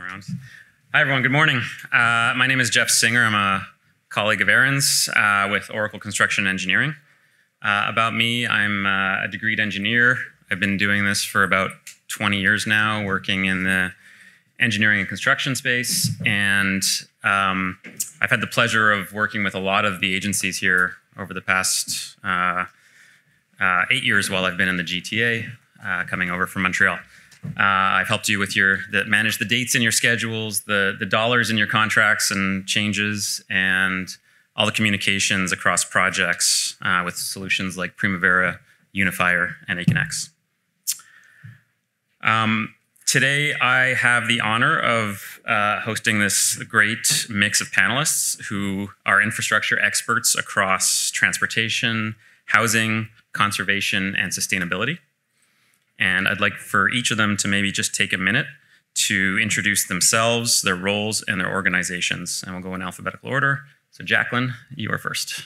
around. Hi, everyone. Good morning. My name is Jeff Singer. I'm a colleague of Aaron's with Oracle Construction Engineering. About me, I'm a degreed engineer. I've been doing this for about 20 years now, working in the engineering and construction space. And I've had the pleasure of working with a lot of the agencies here over the past 8 years while I've been in the GTA, coming over from Montreal. I've helped you with manage the dates in your schedules, the dollars in your contracts and changes, and all the communications across projects with solutions like Primavera, Unifier, and Aconex. Today, I have the honor of hosting this great mix of panelists who are infrastructure experts across transportation, housing, conservation, and sustainability. And I'd like for each of them to maybe just take a minute to introduce themselves, their roles, and their organizations. And we'll go in alphabetical order. So Jacqueline, you are first.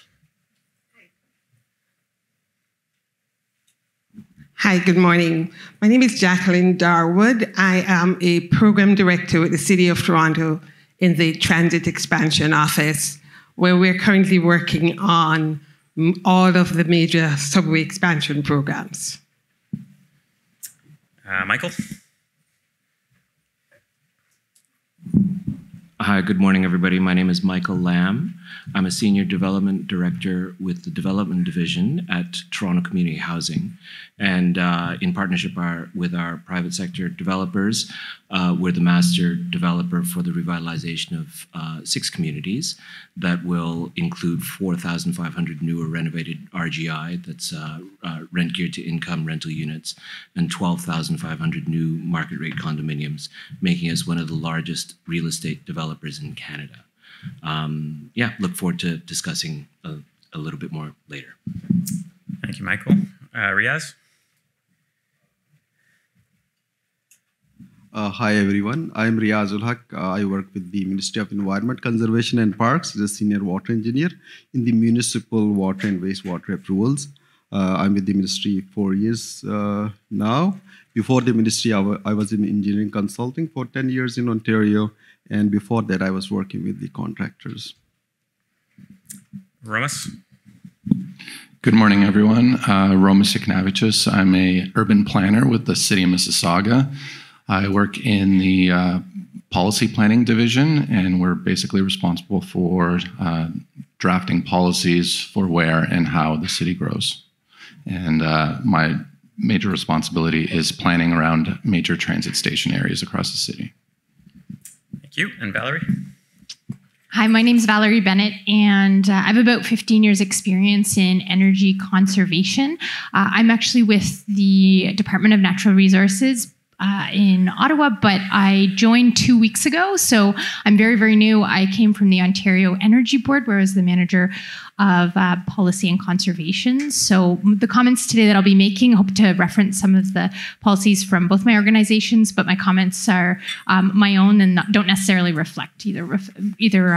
Hi, good morning. My name is Jacqueline Darwood. I am a program director with the City of Toronto in the Transit Expansion Office, where we're currently working on all of the major subway expansion programs. Michael? Hi, good morning, everybody. My name is Michael Lamb. I'm a Senior Development Director with the Development Division at Toronto Community Housing. And in partnership with our private sector developers, we're the master developer for the revitalization of 6 communities that will include 4,500 new or renovated RGI, that's rent geared to income rental units, and 12,500 new market rate condominiums, making us one of the largest real estate developers in Canada. Yeah, look forward to discussing a little bit more later. Thank you, Michael. Riaz? Hi, everyone. I'm Riaz ul Haq. I work with the Ministry of Environment, Conservation and Parks as a senior water engineer in the municipal water and wastewater approvals. I'm with the ministry 4 years now. Before the ministry, I was in engineering consulting for 10 years in Ontario. And before that, I was working with the contractors. Romas? Good morning, everyone. Romas Iknavicius. I'm an urban planner with the City of Mississauga. I work in the policy planning division, and we're basically responsible for drafting policies for where and how the city grows. And my major responsibility is planning around major transit station areas across the city. Thank you. And Valerie? Hi, my name is Valerie Bennett, and I have about 15 years experience in energy conservation. I'm actually with the Department of Natural Resources in Ottawa, but I joined 2 weeks ago, so I'm very, very new. I came from the Ontario Energy Board, where I was the manager of policy and conservation. So the comments today that I'll be making, I hope to reference some of the policies from both my organizations, but my comments are my own and don't necessarily reflect either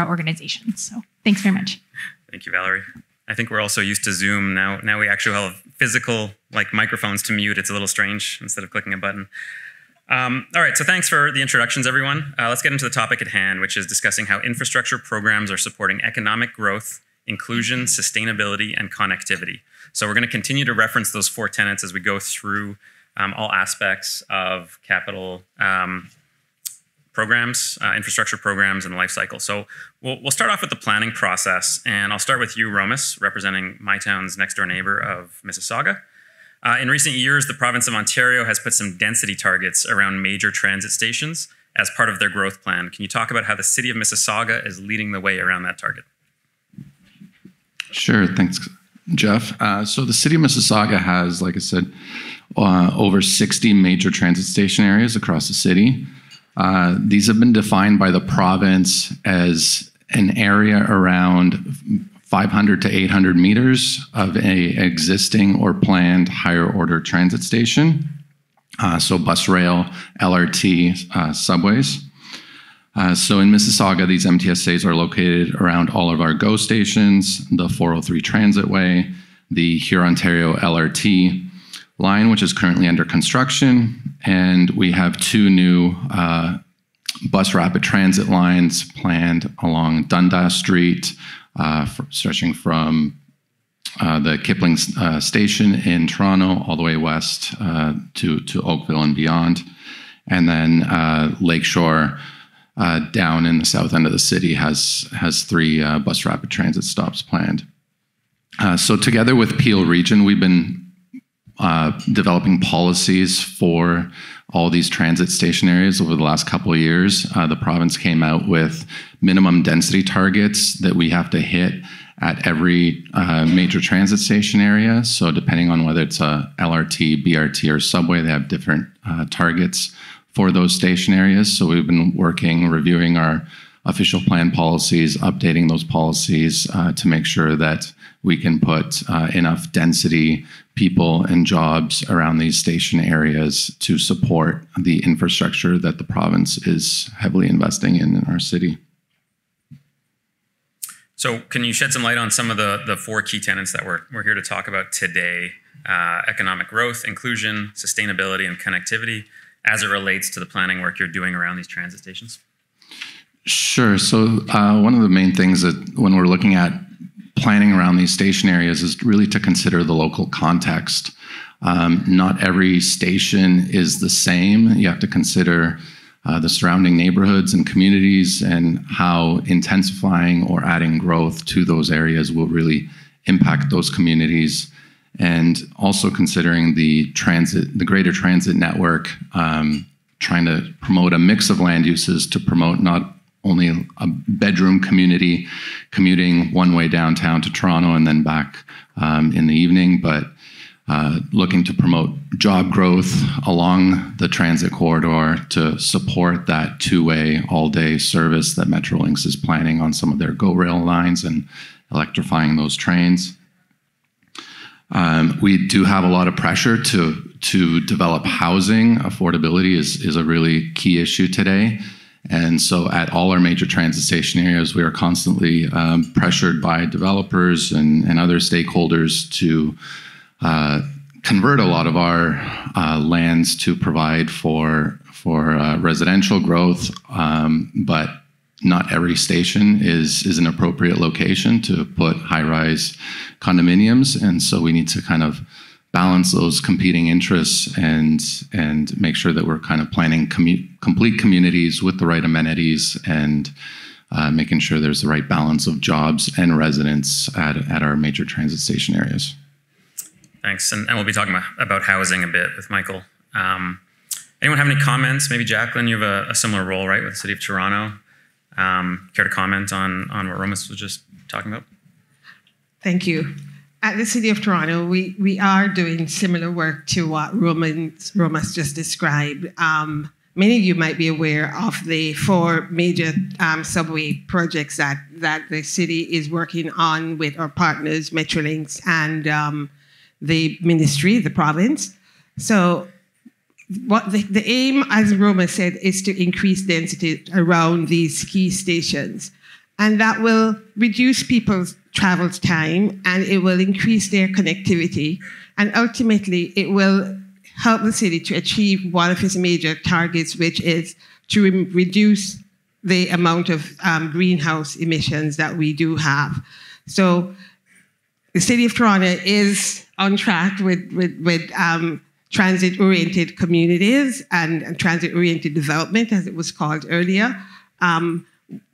organization. So thanks very much. Thank you, Valerie. I think we're also used to Zoom. Now we actually have physical microphones to mute. It's a little strange instead of clicking a button. All right, so thanks for the introductions, everyone. Let's get into the topic at hand, which is discussing how infrastructure programs are supporting economic growth, inclusion, sustainability, and connectivity. So we're going to continue to reference those 4 tenets as we go through all aspects of capital programs, infrastructure programs, and the life cycle. So we'll start off with the planning process, and I'll start with you, Romas, representing my town's next door neighbor of Mississauga. In recent years, the province of Ontario has put some density targets around major transit stations as part of their growth plan. Can you talk about how the city of Mississauga is leading the way around that target? Sure, thanks, Jeff. So the city of Mississauga has, like I said, over 60 major transit station areas across the city. These have been defined by the province as an area around 500 to 800 meters of an existing or planned higher order transit station. So bus, rail, LRT, subways. So in Mississauga, these MTSAs are located around all of our GO stations, the 403 Transitway, the Hurontario LRT line, which is currently under construction, and we have 2 new bus rapid transit lines planned along Dundas Street, stretching from the Kipling station in Toronto all the way west to Oakville and beyond. And then Lakeshore down in the south end of the city has 3 bus rapid transit stops planned. So together with Peel Region, we've been developing policies for all these transit station areas over the last couple of years. The province came out with minimum density targets that we have to hit at every major transit station area. So depending on whether it's a LRT, BRT, or subway, they have different targets for those station areas. So we've been working, reviewing our official plan policies, updating those policies to make sure that we can put enough density, people, and jobs around these station areas to support the infrastructure that the province is heavily investing in our city. So can you shed some light on some of the 4 key tenets that we're here to talk about today? Economic growth, inclusion, sustainability, and connectivity as it relates to the planning work you're doing around these transit stations? Sure. So one of the main things that when we're looking at planning around these station areas is really to consider the local context. Not every station is the same. You have to consider the surrounding neighborhoods and communities and how intensifying or adding growth to those areas will really impact those communities. And also considering the greater transit network, trying to promote a mix of land uses to promote not only a bedroom community commuting one way downtown to Toronto and then back in the evening, but looking to promote job growth along the transit corridor to support that 2-way all-day service that Metrolinx is planning on some of their GO Rail lines and electrifying those trains. We do have a lot of pressure to develop housing. Affordability is a really key issue today. And so at all our major transit station areas, we are constantly pressured by developers and other stakeholders to convert a lot of our lands to provide for residential growth, but not every station is an appropriate location to put high-rise condominiums, and so we need to kind of balance those competing interests and make sure that we're kind of planning complete communities with the right amenities and making sure there's the right balance of jobs and residents at our major transit station areas. Thanks, and we'll be talking about housing a bit with Michael. Anyone have any comments? Maybe Jacqueline, you have a similar role, right, with the City of Toronto. Care to comment on what Romas was just talking about? Thank you. At the City of Toronto, we are doing similar work to what Romas just described. Many of you might be aware of the 4 major subway projects that the city is working on with our partners, Metrolinx and the ministry, the province. So what the aim, as Roma said, is to increase density around these key stations. And that will reduce people's travel time and it will increase their connectivity. And ultimately, it will help the city to achieve one of its major targets, which is to reduce the amount of greenhouse emissions that we do have. So the City of Toronto is on track with transit-oriented communities and transit-oriented development, as it was called earlier.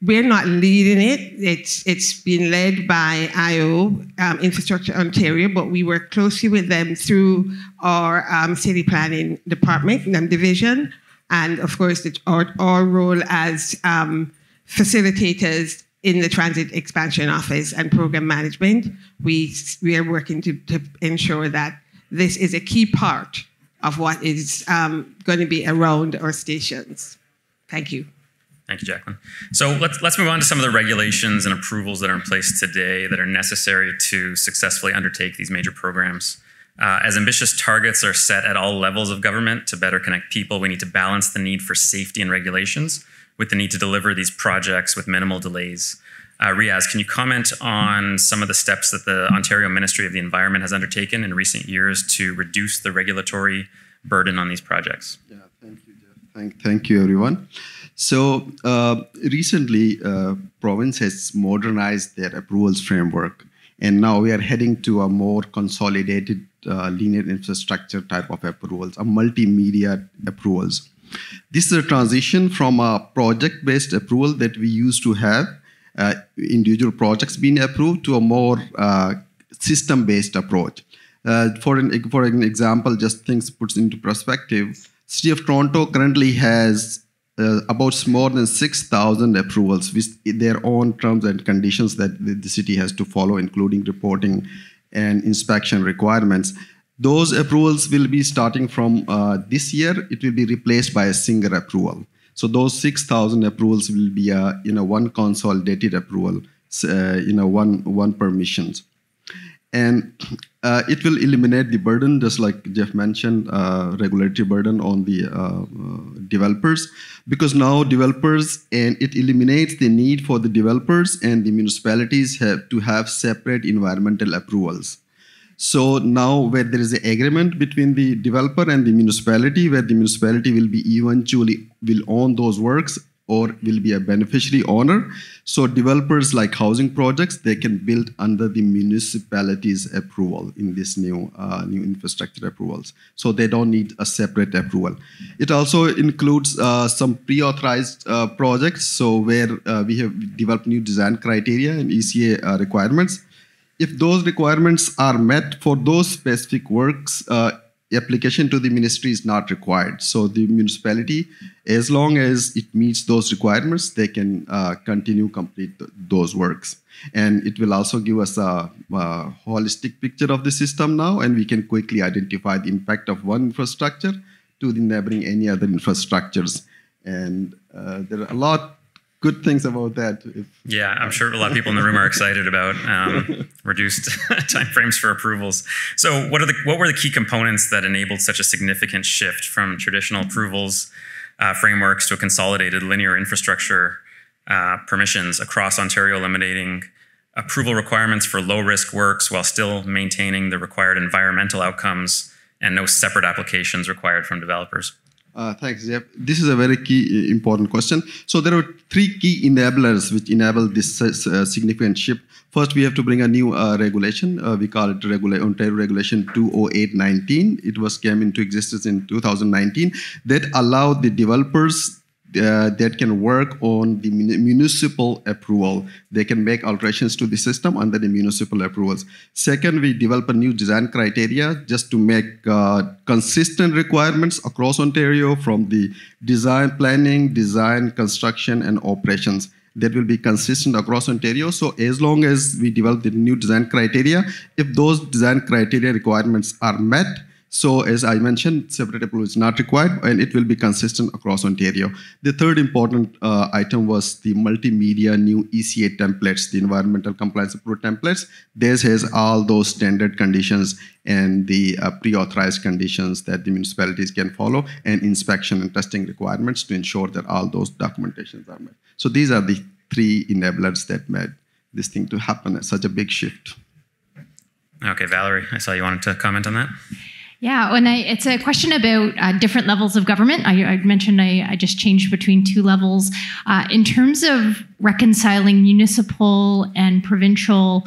We're not leading it. It's been led by IO, Infrastructure Ontario, but we work closely with them through our city planning department and division, and of course our role as facilitators in the Transit Expansion Office and Program Management. We are working to ensure that this is a key part of what is going to be around our stations. Thank you. Thank you, Jacqueline. So let's move on to some of the regulations and approvals that are in place today that are necessary to successfully undertake these major programs. As ambitious targets are set at all levels of government to better connect people, we need to balance the need for safety and regulations with the need to deliver these projects with minimal delays. Riaz, can you comment on some of the steps that the Ontario Ministry of the Environment has undertaken in recent years to reduce the regulatory burden on these projects? Yeah, thank you, Jeff. Thank you, everyone. So recently, province has modernized their approvals framework, and now we are heading to a more consolidated linear infrastructure type of approvals, a multimedia approvals. This is a transition from a project-based approval that we used to have, individual projects being approved, to a more system-based approach. For an example, just things puts into perspective, City of Toronto currently has about more than 6,000 approvals with their own terms and conditions that the city has to follow, including reporting and inspection requirements. Those approvals will be starting from this year. It will be replaced by a single approval. So those 6,000 approvals will be one consolidated approval, one permissions. And it will eliminate the burden, just like Jeff mentioned, regulatory burden on the developers, because now developers, and it eliminates the need for the developers and the municipalities to have separate environmental approvals. So now where there is an agreement between the developer and the municipality, where the municipality will be eventually will own those works or will be a beneficiary owner. So developers like housing projects, they can build under the municipality's approval in this new infrastructure approvals. So they don't need a separate approval. It also includes some pre-authorized projects. So where we have developed new design criteria and ECA requirements. If those requirements are met for those specific works, application to the ministry is not required. So the municipality, as long as it meets those requirements, they can continue complete those works. And it will also give us a holistic picture of the system now, and we can quickly identify the impact of one infrastructure to the neighboring any other infrastructures. And there are a lot good things about that. Yeah, I'm sure a lot of people in the room are excited about reduced timeframes for approvals. So what were the key components that enabled such a significant shift from traditional approvals frameworks to a consolidated linear infrastructure permissions across Ontario, eliminating approval requirements for low-risk works while still maintaining the required environmental outcomes and no separate applications required from developers? Thanks, Jeff. This is a very key, important question. So there are three key enablers which enable this significant shift. First, we have to bring a new regulation. We call it Ontario Regulation 20819. It came into existence in 2019 that allowed the developers that can work on the municipal approval. They can make alterations to the system under the municipal approvals. Second, we develop a new design criteria just to make consistent requirements across Ontario from the design planning, design, construction, and operations. That will be consistent across Ontario. So as long as we develop the new design criteria, if those design criteria requirements are met, so as I mentioned, separate approval is not required, and it will be consistent across Ontario. The third important item was the multimedia new ECA templates, the environmental compliance approval templates. This has all those standard conditions and the pre-authorized conditions that the municipalities can follow, and inspection and testing requirements to ensure that all those documentations are met. So these are the three enablers that made this thing to happen at such a big shift. Okay, Valerie, I saw you wanted to comment on that. Yeah, and it's a question about different levels of government. I mentioned I just changed between two levels. In terms of reconciling municipal and provincial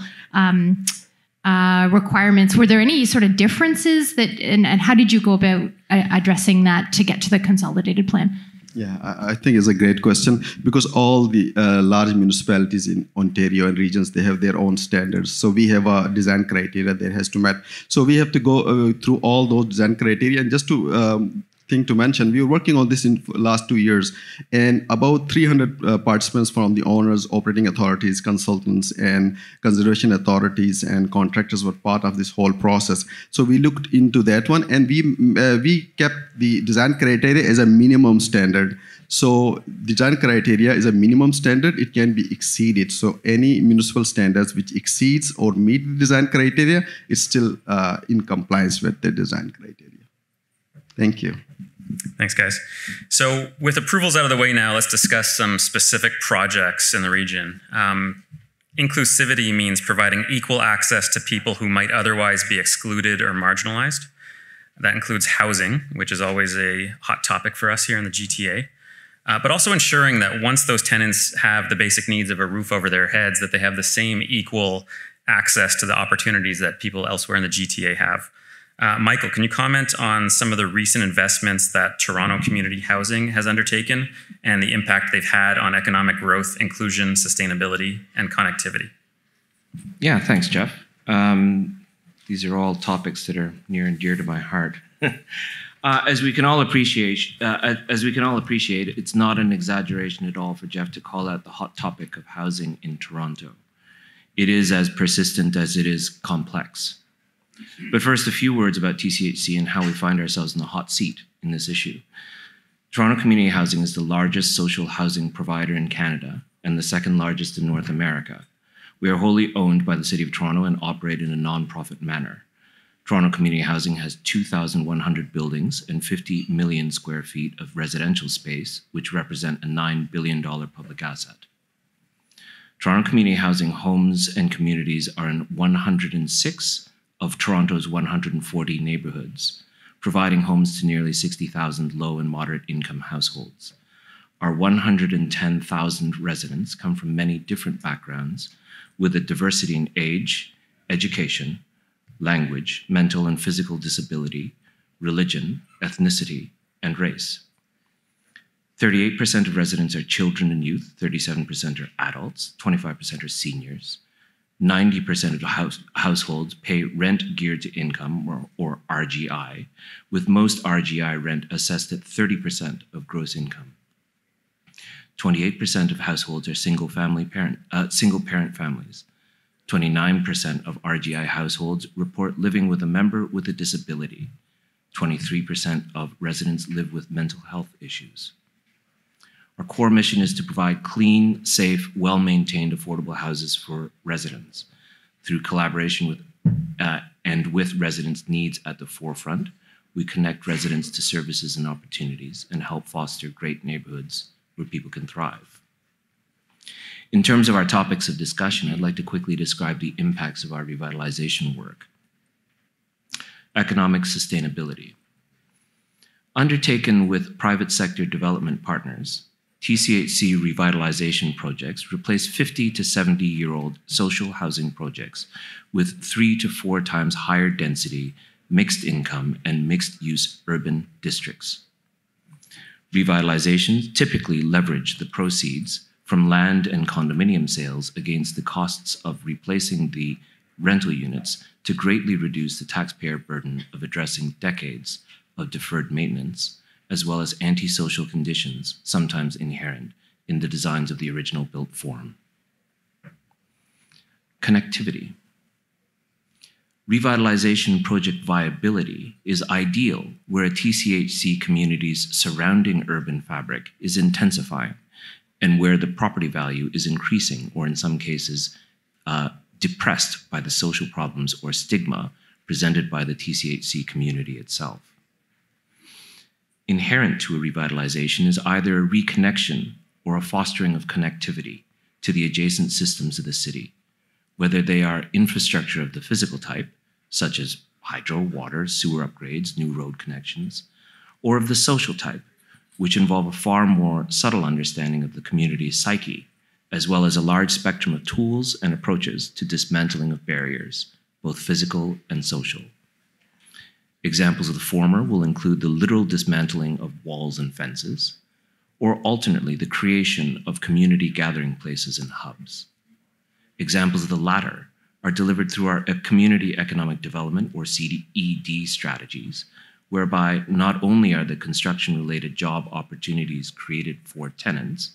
requirements, were there any sort of differences and how did you go about addressing that to get to the consolidated plan? Yeah, I think it's a great question because all the large municipalities in Ontario and regions, they have their own standards. So we have a design criteria that has to meet. So we have to go through all those design criteria. And just to thing to mention, we were working on this in last 2 years, and about 300 participants from the owners, operating authorities, consultants, and conservation authorities and contractors were part of this whole process. So we looked into that one, and we kept the design criteria as a minimum standard. So design criteria is a minimum standard. It can be exceeded. So any municipal standards which exceeds or meet the design criteria is still in compliance with the design criteria. Thank you. Thanks, guys. So with approvals out of the way now, let's discuss some specific projects in the region. Inclusivity means providing equal access to people who might otherwise be excluded or marginalized. That includes housing, which is always a hot topic for us here in the GTA. but also ensuring that once those tenants have the basic needs of a roof over their heads, that they have the same equal access to the opportunities that people elsewhere in the GTA have. Michael, can you comment on some of the recent investments that Toronto Community Housing has undertaken and the impact they've had on economic growth, inclusion, sustainability, and connectivity? Yeah, thanks, Jeff. These are all topics that are near and dear to my heart. As we can all appreciate, it's not an exaggeration at all for Jeff to call out the hot topic of housing in Toronto. It is as persistent as it is complex. But first, a few words about TCHC and how we find ourselves in the hot seat in this issue. Toronto Community Housing is the largest social housing provider in Canada and the second largest in North America. We are wholly owned by the City of Toronto and operate in a non-profit manner. Toronto Community Housing has 2,100 buildings and 50 million square feet of residential space, which represent a $9 billion public asset. Toronto Community Housing homes and communities are in 106 of Toronto's 140 neighborhoods, providing homes to nearly 60,000 low and moderate income households. Our 110,000 residents come from many different backgrounds with a diversity in age, education, language, mental and physical disability, religion, ethnicity, and race. 38% of residents are children and youth, 37% are adults, 25% are seniors. 90% of households pay rent geared to income, or RGI, with most RGI rent assessed at 30% of gross income. 28% of households are single parent families. 29% of RGI households report living with a member with a disability. 23% of residents live with mental health issues. Our core mission is to provide clean, safe, well-maintained, affordable houses for residents. Through collaboration with residents' needs at the forefront, we connect residents to services and opportunities and help foster great neighborhoods where people can thrive. In terms of our topics of discussion, I'd like to quickly describe the impacts of our revitalization work. Economic sustainability. Undertaken with private sector development partners, TCHC revitalization projects replace 50 to 70-year-old social housing projects with 3 to 4 times higher density, mixed income, and mixed-use urban districts. Revitalizations typically leverage the proceeds from land and condominium sales against the costs of replacing the rental units to greatly reduce the taxpayer burden of addressing decades of deferred maintenance, as well as antisocial conditions, sometimes inherent in the designs of the original built form. Connectivity. Revitalization project viability is ideal where a TCHC community's surrounding urban fabric is intensifying and where the property value is increasing, or in some cases, depressed by the social problems or stigma presented by the TCHC community itself. Inherent to a revitalization is either a reconnection or a fostering of connectivity to the adjacent systems of the city, whether they are infrastructure of the physical type, such as hydro, water, sewer upgrades, new road connections, or of the social type, which involve a far more subtle understanding of the community's psyche, as well as a large spectrum of tools and approaches to dismantling of barriers, both physical and social. Examples of the former will include the literal dismantling of walls and fences, or alternately the creation of community gathering places and hubs. Examples of the latter are delivered through our community economic development, or CED strategies, whereby not only are the construction-related job opportunities created for tenants,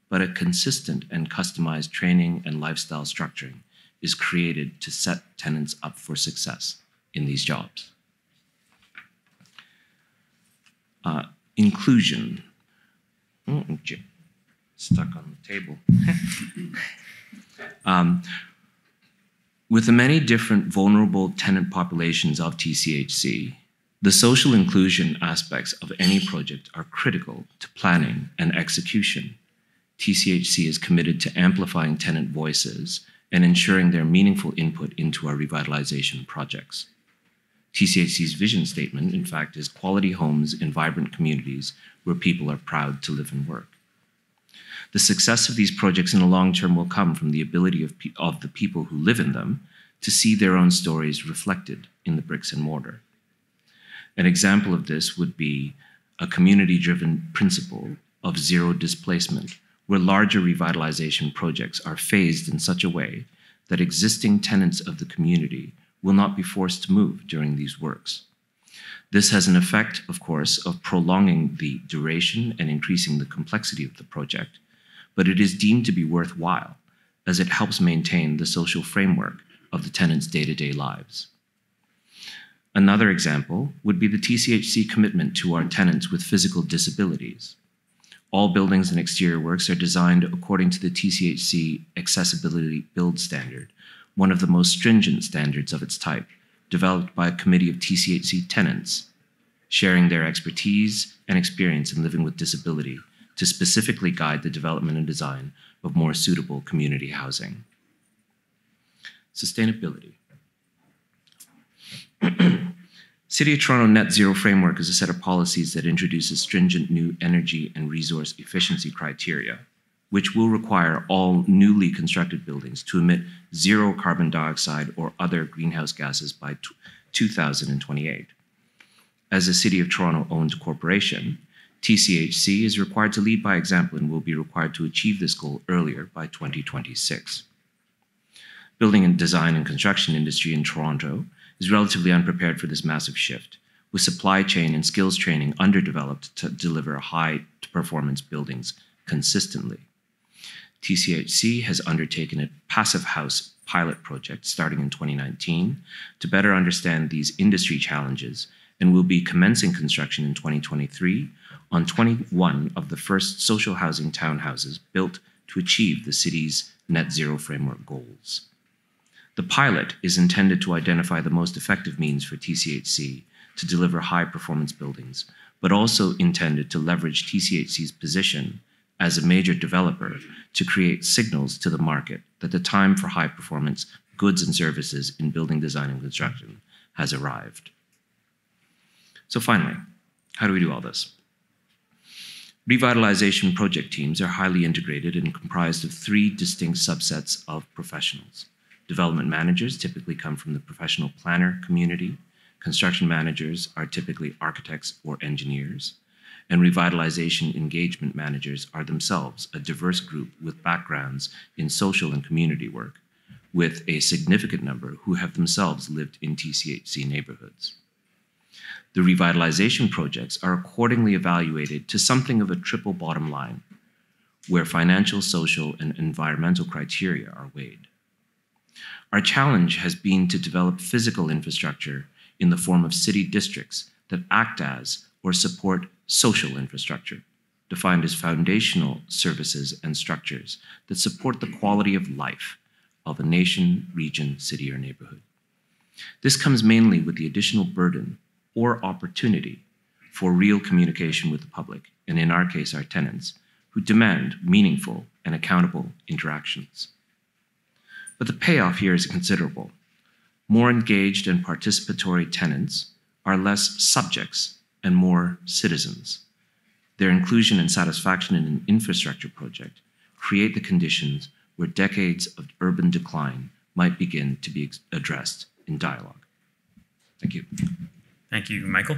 but a consistent and customized training and lifestyle structuring is created to set tenants up for success in these jobs. Inclusion. Stuck on the table. With the many different vulnerable tenant populations of TCHC, the social inclusion aspects of any project are critical to planning and execution. TCHC is committed to amplifying tenant voices and ensuring their meaningful input into our revitalization projects. TCHC's vision statement, in fact, is quality homes in vibrant communities where people are proud to live and work. The success of these projects in the long term will come from the ability of the people who live in them to see their own stories reflected in the bricks and mortar. An example of this would be a community-driven principle of zero displacement, where larger revitalization projects are phased in such a way that existing tenants of the community will not be forced to move during these works. This has an effect, of course, of prolonging the duration and increasing the complexity of the project, but it is deemed to be worthwhile as it helps maintain the social framework of the tenants' day-to-day lives. Another example would be the TCHC commitment to our tenants with physical disabilities. All buildings and exterior works are designed according to the TCHC Accessibility Build Standard, one of the most stringent standards of its type, developed by a committee of TCHC tenants, sharing their expertise and experience in living with disability to specifically guide the development and design of more suitable community housing. Sustainability. City of Toronto Net Zero Framework is a set of policies that introduces stringent new energy and resource efficiency criteria, which will require all newly constructed buildings to emit zero carbon dioxide or other greenhouse gases by 2028. As a City of Toronto-owned corporation, TCHC is required to lead by example and will be required to achieve this goal earlier by 2026. Building and design and construction industry in Toronto is relatively unprepared for this massive shift, with supply chain and skills training underdeveloped to deliver high-performance buildings consistently. TCHC has undertaken a passive house pilot project starting in 2019 to better understand these industry challenges and will be commencing construction in 2023 on 21 of the first social housing townhouses built to achieve the city's net zero framework goals. The pilot is intended to identify the most effective means for TCHC to deliver high-performance buildings, but also intended to leverage TCHC's position as a major developer to create signals to the market that the time for high-performance goods and services in building design and construction has arrived. So finally, how do we do all this? Revitalization project teams are highly integrated and comprised of three distinct subsets of professionals. Development managers typically come from the professional planner community. Construction managers are typically architects or engineers. And revitalization engagement managers are themselves a diverse group with backgrounds in social and community work, with a significant number who have themselves lived in TCHC neighborhoods. The revitalization projects are accordingly evaluated to something of a triple bottom line, where financial, social, and environmental criteria are weighed. Our challenge has been to develop physical infrastructure in the form of city districts that act as or support social infrastructure, defined as foundational services and structures that support the quality of life of a nation, region, city, or neighborhood. This comes mainly with the additional burden or opportunity for real communication with the public, and in our case, our tenants, who demand meaningful and accountable interactions. But the payoff here is considerable. More engaged and participatory tenants are less subjects and more citizens. Their inclusion and satisfaction in an infrastructure project create the conditions where decades of urban decline might begin to be addressed in dialogue. Thank you. Thank you, Michael.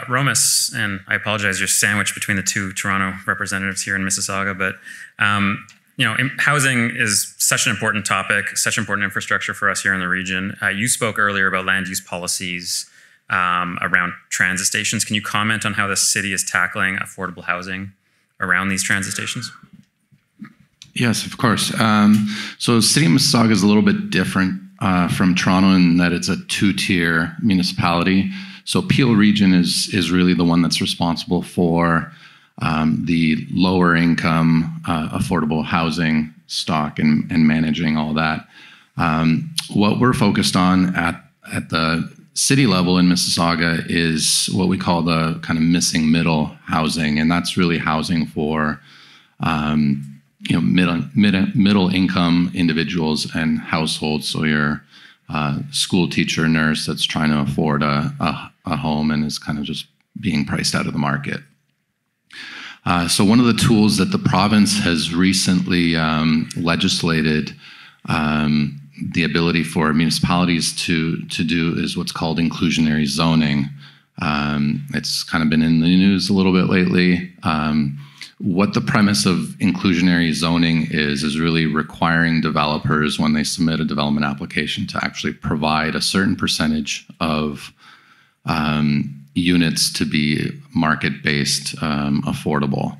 Romus, and I apologize, you're sandwiched between the two Toronto representatives here in Mississauga, but housing is such an important topic, such important infrastructure for us here in the region. You spoke earlier about land use policies around transit stations. Can you comment on how the city is tackling affordable housing around these transit stations? Yes, of course. So City of Mississauga is a little bit different from Toronto in that it's a two-tier municipality. So Peel Region is really the one that's responsible for the lower income affordable housing stock and managing all that. What we're focused on at the city level in Mississauga is what we call the kind of missing middle housing, and that's really housing for middle income individuals and households. So your school teacher, nurse that's trying to afford a home and is kind of just being priced out of the market. So one of the tools that the province has recently legislated the ability for municipalities to do is what's called inclusionary zoning. It's kind of been in the news a little bit lately. What the premise of inclusionary zoning is really requiring developers, when they submit a development application, to actually provide a certain percentage of units to be market-based, affordable.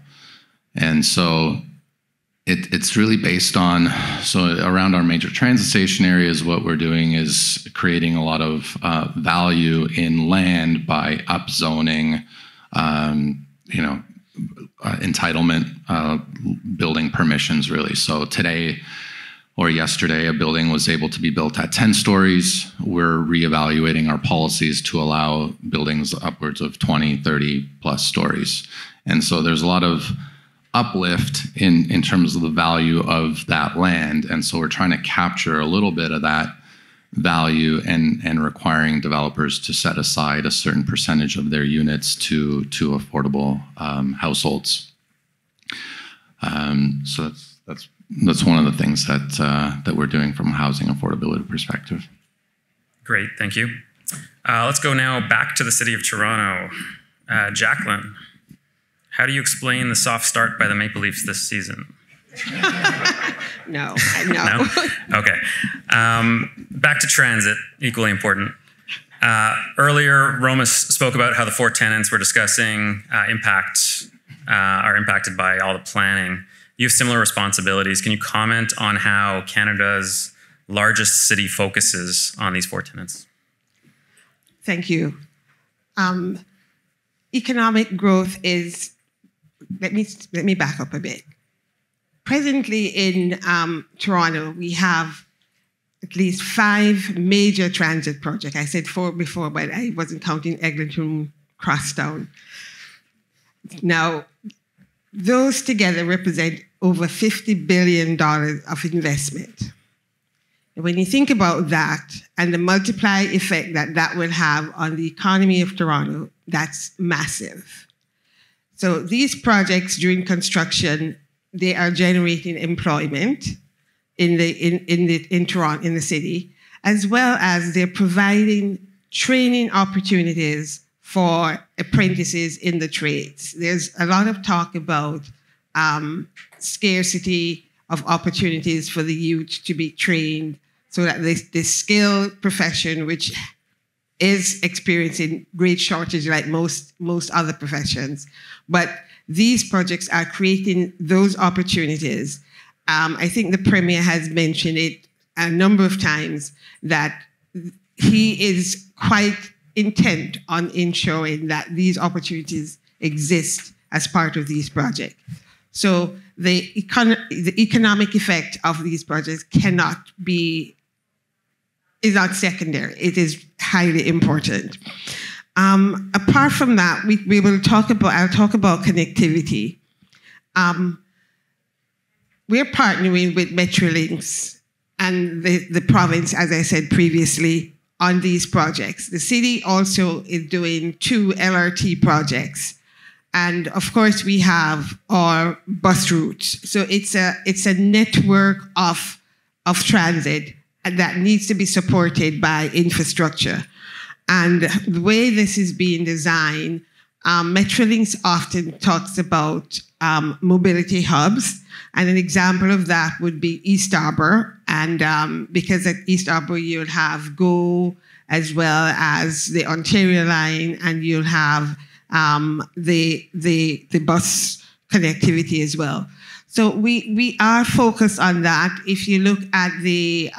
And so it's really based on, so around our major transit station areas, what we're doing is creating a lot of value in land by upzoning, entitlement, building permissions, really. So today or yesterday, a building was able to be built at 10 stories. We're reevaluating our policies to allow buildings upwards of 20, 30 plus stories. And so there's a lot of uplift in terms of the value of that land. And so we're trying to capture a little bit of that value and requiring developers to set aside a certain percentage of their units to affordable households. So that's one of the things that we're doing from a housing affordability perspective. Great, thank you. Let's go now back to the city of Toronto. Jacqueline, how do you explain the soft start by the Maple Leafs this season? No. No? Okay. Back to transit, equally important. Earlier, Roma spoke about how the 4 tenants we're discussing are impacted by all the planning. You have similar responsibilities. Can you comment on how Canada's largest city focuses on these 4 tenants? Thank you. Economic growth is, let me back up a bit. Presently in Toronto, we have at least 5 major transit projects. I said 4 before, but I wasn't counting Eglinton Crosstown. Now, those together represent over $50 billion of investment. And when you think about that and the multiply effect that will have on the economy of Toronto, that's massive. So these projects during construction, they are generating employment in Toronto, in the city, as well as they're providing training opportunities for apprentices in the trades. There's a lot of talk about scarcity of opportunities for the youth to be trained so that this skilled profession, which is experiencing great shortage like most other professions, but these projects are creating those opportunities. I think the Premier has mentioned it a number of times that he is quite intent on ensuring that these opportunities exist as part of these projects. So the economic effect of these projects is not secondary. It is highly important. Apart from that, I'll talk about connectivity. We're partnering with Metrolinx and the province, as I said previously, on these projects. The city also is doing 2 LRT projects. And of course, we have our bus routes. So it's a network of transit that needs to be supported by infrastructure. And the way this is being designed, Metrolinx often talks about mobility hubs. And an example of that would be East Harbour. And because at East Harbour, you'll have GO as well as the Ontario line, and you'll have the bus connectivity as well. So we are focused on that. If you look at the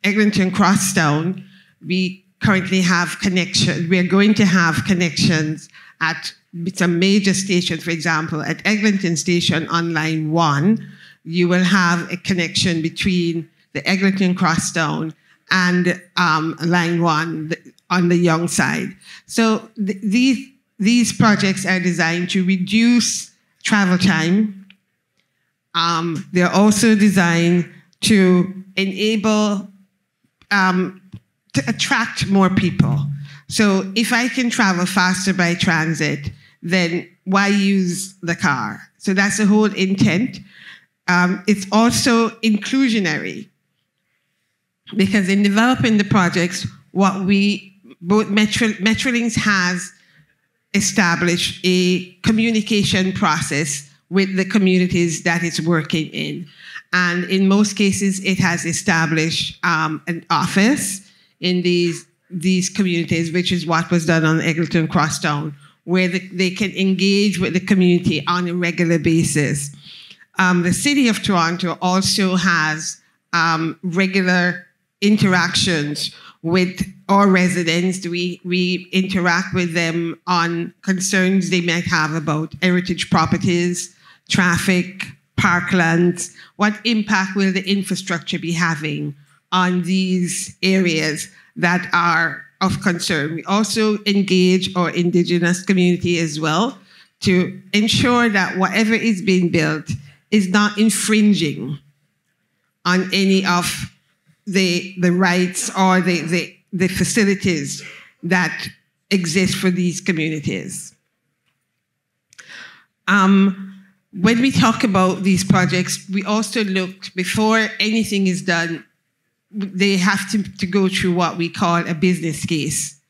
Eglinton Crosstown, we currently have connection. We are going to have connections at some major stations. For example, at Eglinton Station on line 1, you will have a connection between the Eglinton Crosstown and line 1 on the Yonge side. So these projects are designed to reduce travel time. They're also designed to enable to attract more people. So if I can travel faster by transit, then why use the car? So that's the whole intent. It's also inclusionary, because in developing the projects, both Metrolinx has established a communication process with the communities that it's working in. And in most cases, it has established an office in these communities, which is what was done on Eglinton Crosstown, where they can engage with the community on a regular basis. The City of Toronto also has regular interactions with our residents. We interact with them on concerns they might have about heritage properties, traffic, parklands. What impact will the infrastructure be having on these areas that are of concern? We also engage our Indigenous community as well to ensure that whatever is being built is not infringing on any of the rights or the facilities that exist for these communities. When we talk about these projects, we also look, before anything is done, they have to go through what we call a business case.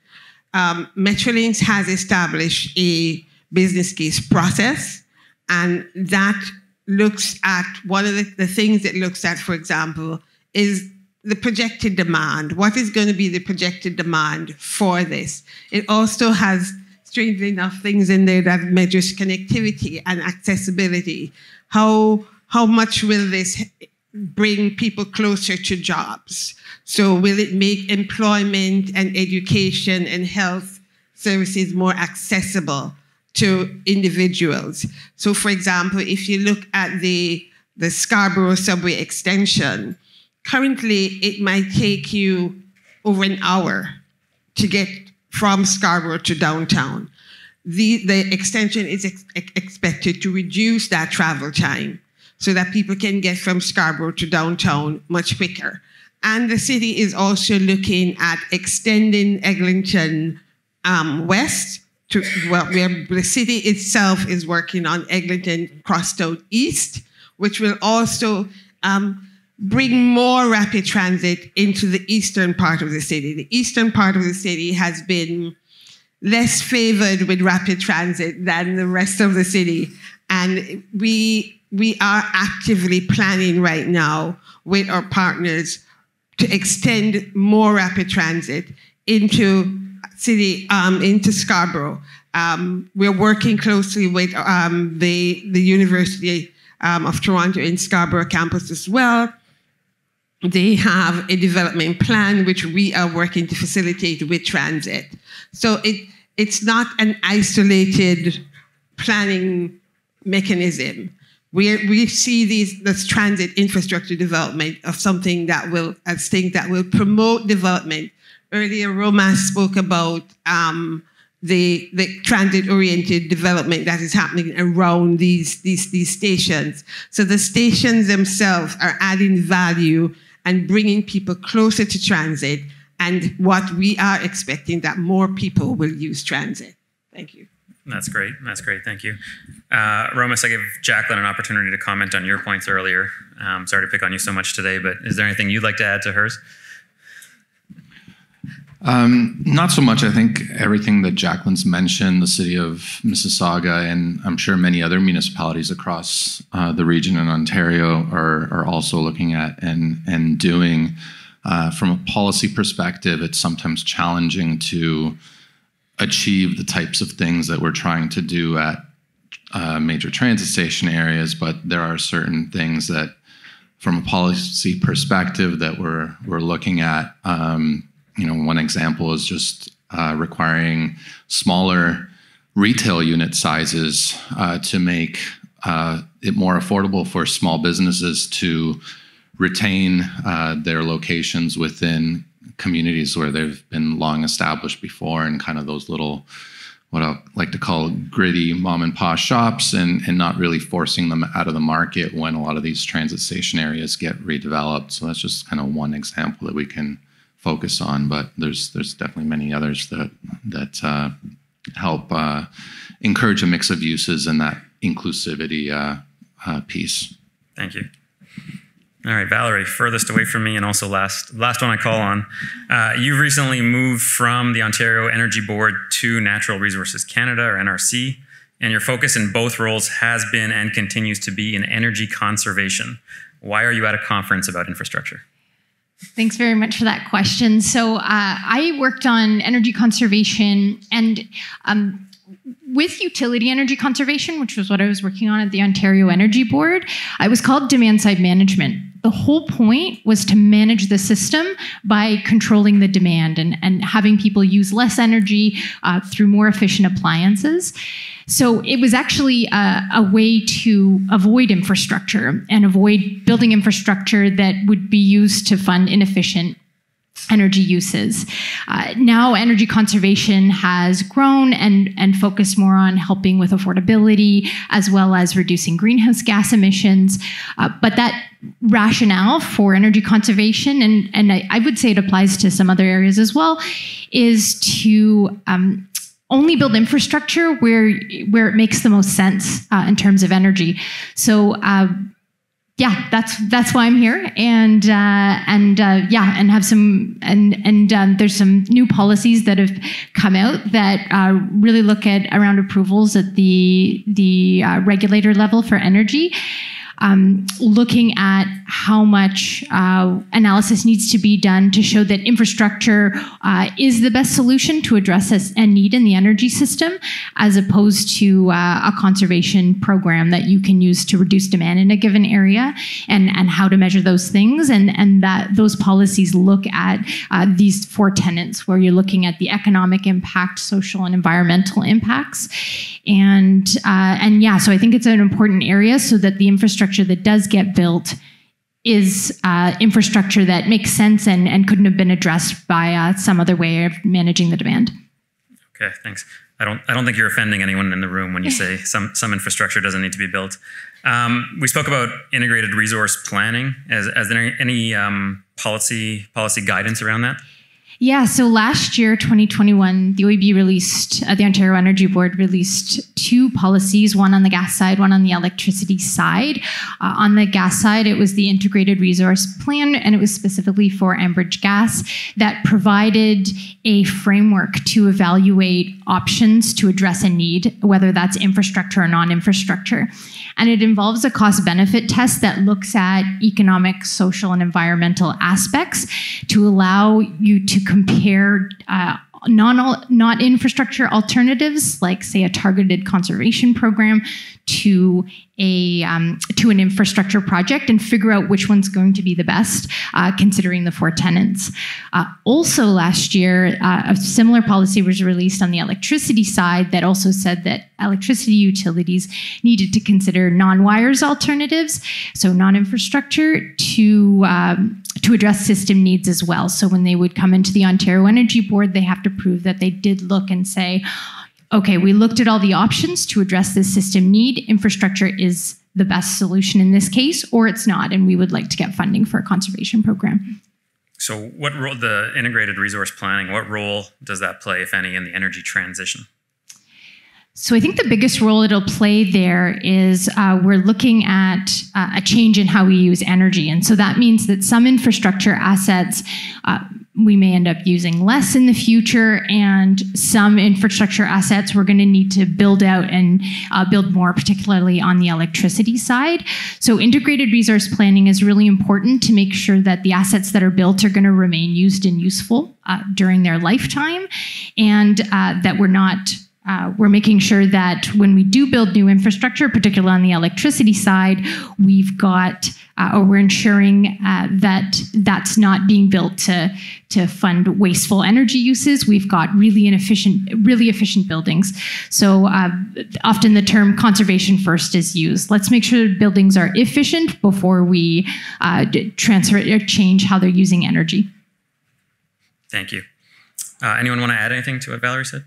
Metrolinx has established a business case process, and that looks at, one of the things it looks at, for example, is the projected demand. What is going to be the projected demand for this? It also has, strangely enough, things in there that measures connectivity and accessibility. How much will this bring people closer to jobs? So will it make employment and education and health services more accessible to individuals? So for example, if you look at the Scarborough subway extension, currently it might take you over an hour to get from Scarborough to downtown. The extension is expected to reduce that travel time so that people can get from Scarborough to downtown much quicker. And the city is also looking at extending Eglinton west to where the city itself is working on Eglinton Crosstown East, which will also bring more rapid transit into the eastern part of the city. The eastern part of the city has been less favored with rapid transit than the rest of the city. And we are actively planning right now with our partners to extend more rapid transit into Scarborough. We're working closely with the University of Toronto in Scarborough campus as well. They have a development plan which we are working to facilitate with transit. So it's not an isolated planning mechanism. We see this transit infrastructure development of something that will promote development. Earlier, Roma spoke about the transit-oriented development that is happening around these stations. So the stations themselves are adding value and bringing people closer to transit, and what we are expecting that more people will use transit. Thank you. That's great. That's great. Thank you. Romas, I gave Jacqueline an opportunity to comment on your points earlier. Sorry to pick on you so much today, but is there anything you'd like to add to hers? Not so much. I think everything that Jacqueline's mentioned, the city of Mississauga, and I'm sure many other municipalities across the region in Ontario are also looking at and doing. From a policy perspective, it's sometimes challenging to achieve the types of things that we're trying to do at major transit station areas, but there are certain things that, from a policy perspective, that we're looking at. One example is just requiring smaller retail unit sizes to make it more affordable for small businesses to retain their locations within communities where they've been long established before, and kind of those little, what I like to call gritty mom and pop shops, and not really forcing them out of the market when a lot of these transit station areas get redeveloped. So that's just kind of one example that we can focus on, but there's definitely many others that help encourage a mix of uses and that inclusivity piece. Thank you. All right, Valerie, furthest away from me and also last one I call on. You've recently moved from the Ontario Energy Board to Natural Resources Canada, or NRC, and your focus in both roles has been and continues to be in energy conservation. Why are you at a conference about infrastructure? Thanks very much for that question. So I worked on energy conservation and with utility energy conservation, which was what I was working on at the Ontario Energy Board. I was called demand-side management. The whole point was to manage the system by controlling the demand and having people use less energy through more efficient appliances. So it was actually a way to avoid infrastructure and avoid building infrastructure that would be used to fund inefficient energy uses. Now energy conservation has grown and focused more on helping with affordability as well as reducing greenhouse gas emissions. But that rationale for energy conservation, and I would say it applies to some other areas as well, is to only build infrastructure where it makes the most sense in terms of energy. So yeah, that's why I'm here, and have some there's some new policies that have come out that really look at around approvals at the regulator level for energy. Looking at how much analysis needs to be done to show that infrastructure is the best solution to address a need in the energy system, as opposed to a conservation program that you can use to reduce demand in a given area, and how to measure those things, and that those policies look at these four tenets, where you're looking at the economic impact, social and environmental impacts, and yeah, so I think it's an important area so that the infrastructure that does get built is infrastructure that makes sense and couldn't have been addressed by some other way of managing the demand. Okay, thanks. I don't think you're offending anyone in the room when you say some infrastructure doesn't need to be built. We spoke about integrated resource planning. Is there any policy guidance around that? Yeah, so last year, 2021, the OEB released, the Ontario Energy Board released two policies, one on the gas side, one on the electricity side. On the gas side, it was the Integrated Resource Plan, and it was specifically for Enbridge Gas, that provided a framework to evaluate options to address a need, whether that's infrastructure or non-infrastructure. And it involves a cost-benefit test that looks at economic, social, and environmental aspects to allow you to compare non-infrastructure alternatives, like say a targeted conservation program, to an infrastructure project, and figure out which one's going to be the best, considering the four tenets. Also last year, a similar policy was released on the electricity side that also said that electricity utilities needed to consider non-wires alternatives, so non-infrastructure, to address system needs as well. So when they would come into the Ontario Energy Board, they have to prove that they did look and say, okay, we looked at all the options to address this system need. Infrastructure is the best solution in this case, or it's not, and we would like to get funding for a conservation program. So what role, the integrated resource planning, what role does that play, if any, in the energy transition? So I think the biggest role it'll play there is we're looking at a change in how we use energy. And so that means that some infrastructure assets we may end up using less in the future, and some infrastructure assets we're going to need to build out and build more, particularly on the electricity side. So integrated resource planning is really important to make sure that the assets that are built are going to remain used and useful during their lifetime, and that we're making sure that when we do build new infrastructure, particularly on the electricity side, we've got, or we're ensuring that that's not being built to fund wasteful energy uses. We've got really efficient buildings. So often the term conservation first is used. Let's make sure buildings are efficient before we transfer or change how they're using energy. Thank you. Anyone want to add anything to what Valerie said?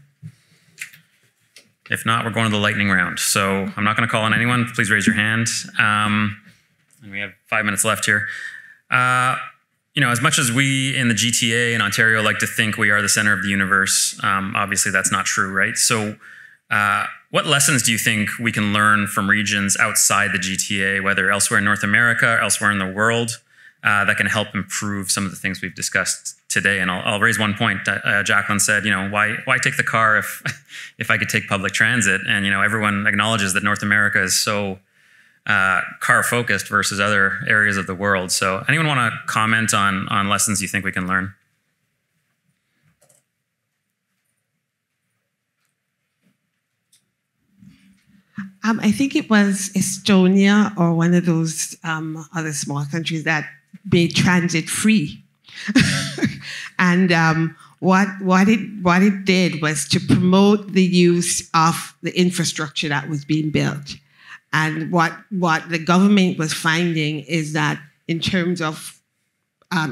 If not, we're going to the lightning round. So I'm not going to call on anyone. Please raise your hand. And we have 5 minutes left here. as much as we in the GTA in Ontario like to think we are the center of the universe, obviously that's not true, right? So what lessons do you think we can learn from regions outside the GTA, whether elsewhere in North America or elsewhere in the world, that can help improve some of the things we've discussed today? And I'll raise one point. Jacqueline said, why take the car if I could take public transit? And, everyone acknowledges that North America is so car-focused versus other areas of the world. So anyone want to comment on lessons you think we can learn? I think it was Estonia or one of those other small countries that made transit free. And what it did was to promote the use of the infrastructure that was being built. And what the government was finding is that in terms of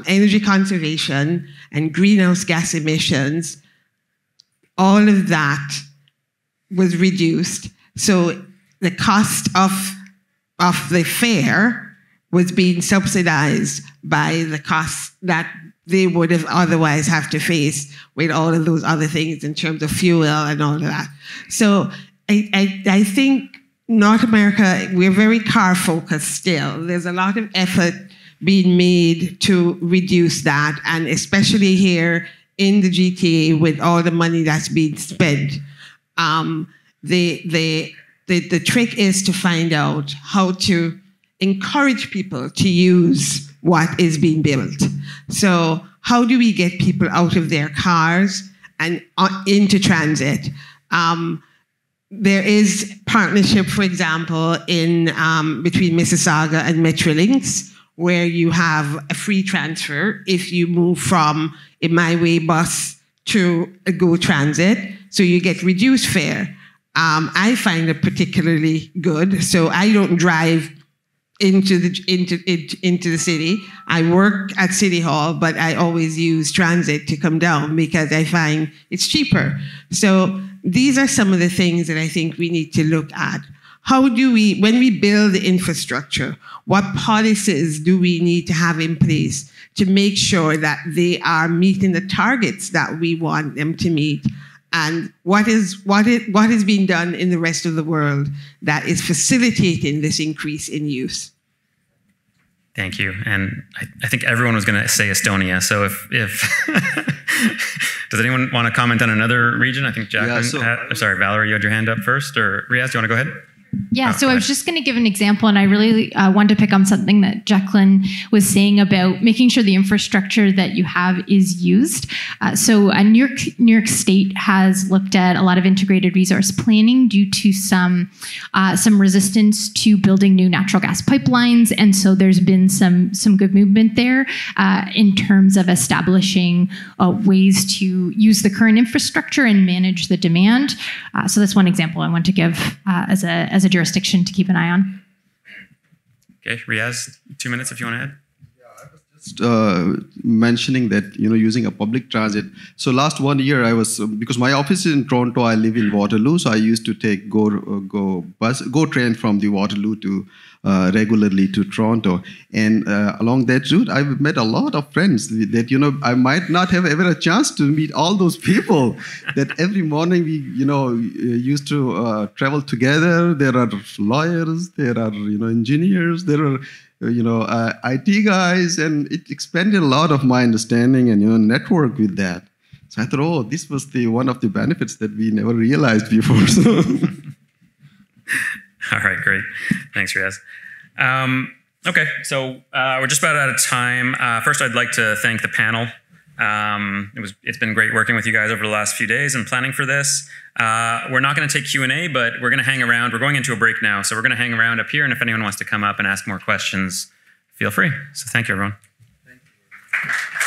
energy conservation and greenhouse gas emissions, all of that was reduced. So the cost of the fare was being subsidized by the cost that they would have otherwise have to face with all of those other things in terms of fuel and all of that. So I think North America, we're very car focused still. There's a lot of effort being made to reduce that, and especially here in the GTA with all the money that's being spent. The trick is to find out how to encourage people to use what is being built. So how do we get people out of their cars and into transit? There is partnership, for example, in between Mississauga and Metrolinx, where you have a free transfer if you move from a My Way bus to a GO Transit, so you get reduced fare. I find it particularly good, so I don't drive into the city. I work at City Hall, but I always use transit to come down because I find it's cheaper. So these are some of the things that I think we need to look at. How do we, when we build the infrastructure, what policies do we need to have in place to make sure that they are meeting the targets that we want them to meet? And what is being done in the rest of the world that is facilitating this increase in use? Thank you. And I think everyone was going to say Estonia. So if does anyone want to comment on another region? I think Jacqueline. Sorry, Valerie, you had your hand up first, or Riaz, do you want to go ahead? Yeah, so I was just going to give an example, and I really wanted to pick on something that Jacqueline was saying about making sure the infrastructure that you have is used. So New York State has looked at a lot of integrated resource planning due to some resistance to building new natural gas pipelines, and so there's been some good movement there in terms of establishing ways to use the current infrastructure and manage the demand. So that's one example I want to give as a jurisdiction to keep an eye on. Okay, Riaz, 2 minutes if you want to add. Yeah, I was just mentioning that, using a public transit. So last 1 year I was, because my office is in Toronto, I live in Waterloo, so I used to take go train from the Waterloo to regularly to Toronto. And along that route, I've met a lot of friends that, I might not have ever a chance to meet all those people that every morning we, used to travel together. There are lawyers, there are, engineers, there are, IT guys, and it expanded a lot of my understanding and, network with that. So I thought, this was one of the benefits that we never realized before. So. All right, great. Thanks, Riaz. Okay, so we're just about out of time. First, I'd like to thank the panel. It's been great working with you guys over the last few days and planning for this. We're not going to take Q&A, but we're going to hang around. We're going into a break now, so we're going to hang around up here, and if anyone wants to come up and ask more questions, feel free. So thank you, everyone. Thank you.